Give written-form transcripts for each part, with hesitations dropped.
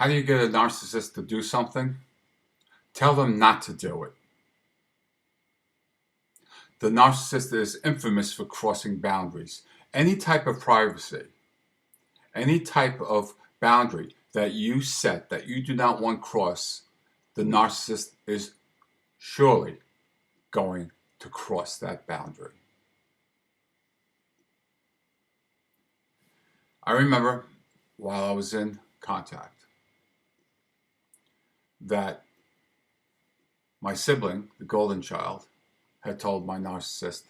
How do you get a narcissist to do something? Tell them not to do it. The narcissist is infamous for crossing boundaries. Any type of privacy, any type of boundary that you set that you do not want crossed, the narcissist is surely going to cross that boundary. I remember while I was in contact that my sibling, the golden child, had told my narcissist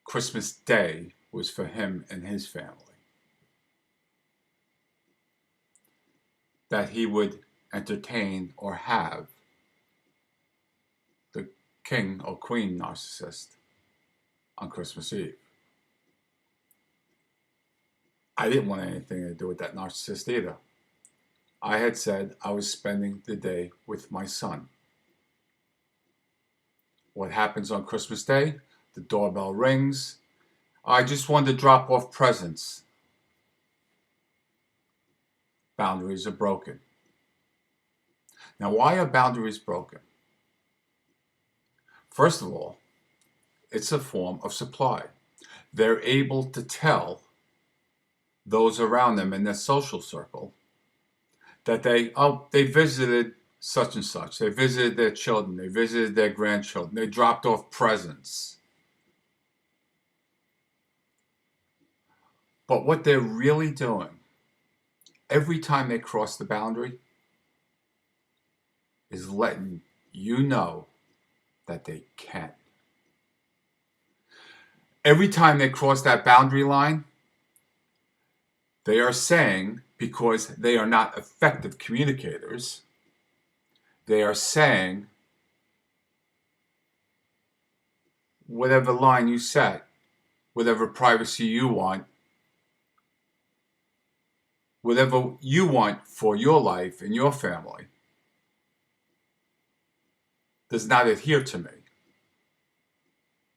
Christmas Day was for him and his family. That he would entertain or have the king or queen narcissist on Christmas Eve. I didn't want anything to do with that narcissist either. I had said I was spending the day with my son. What happens on Christmas Day? The doorbell rings. I just wanted to drop off presents. Boundaries are broken. Now, why are boundaries broken? First of all, it's a form of supply. They're able to tell those around them in their social circle that they visited such and such. They visited their children. They visited their grandchildren. They dropped off presents. But what they're really doing, every time they cross the boundary, is letting you know that they can. Every time they cross that boundary line, they are saying, because they are not effective communicators, they are saying, whatever line you set, whatever privacy you want, whatever you want for your life and your family, does not adhere to me,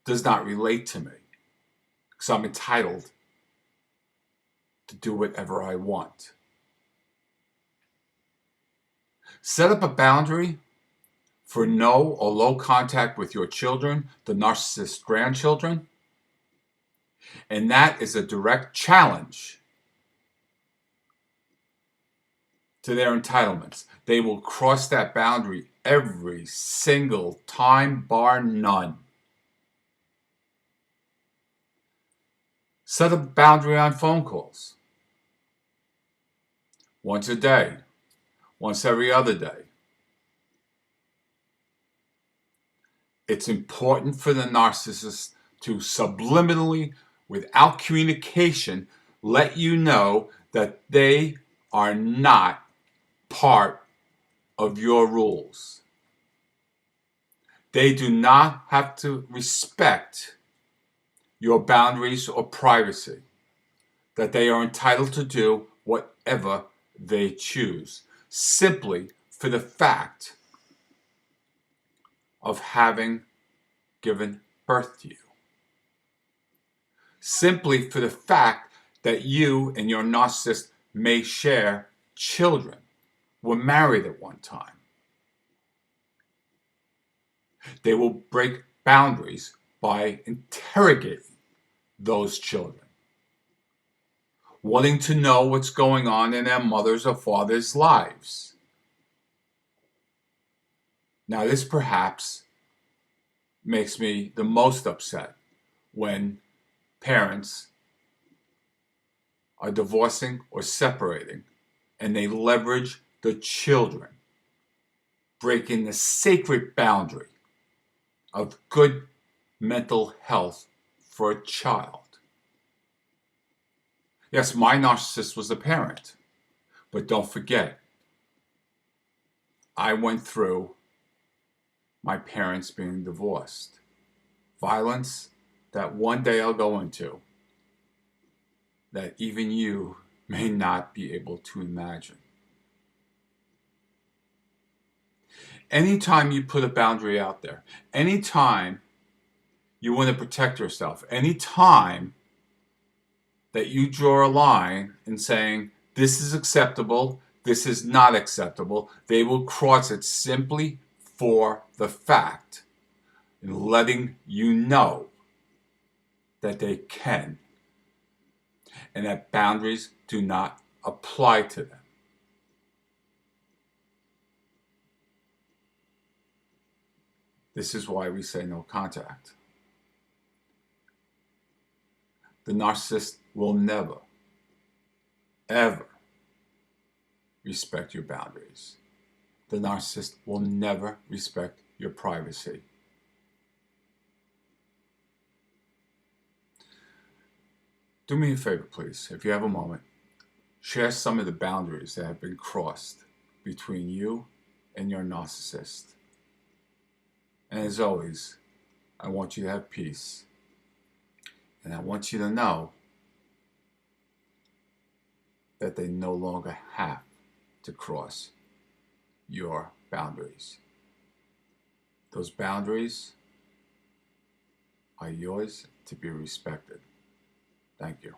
does not relate to me, because I'm entitled to do whatever I want. Set up a boundary for no or low contact with your children, the narcissist's grandchildren, and that is a direct challenge to their entitlements. They will cross that boundary every single time, bar none. Set a boundary on phone calls. Once a day, once every other day. It's important for the narcissist to subliminally, without communication, let you know that they are not part of your rules. They do not have to respect your boundaries or privacy, that they are entitled to do whatever they choose, simply for the fact of having given birth to you. Simply for the fact that you and your narcissist may share children, were married at one time. They will break boundaries by interrogating those children, wanting to know what's going on in their mother's or father's lives. Now, this perhaps makes me the most upset when parents are divorcing or separating and they leverage the children, breaking the sacred boundary of good mental health for a child. Yes, my narcissist was a parent, but don't forget, I went through my parents being divorced. Violence that one day I'll go into, that even you may not be able to imagine. Anytime you put a boundary out there, anytime you want to protect yourself, anytime that you draw a line in saying, this is acceptable, this is not acceptable, they will cross it simply for the fact in letting you know that they can and that boundaries do not apply to them. This is why we say no contact. The narcissist will never, ever respect your boundaries. The narcissist will never respect your privacy. Do me a favor, please, if you have a moment. Share some of the boundaries that have been crossed between you and your narcissist. And as always, I want you to have peace. And I want you to know that they no longer have to cross your boundaries. Those boundaries are yours to be respected. Thank you.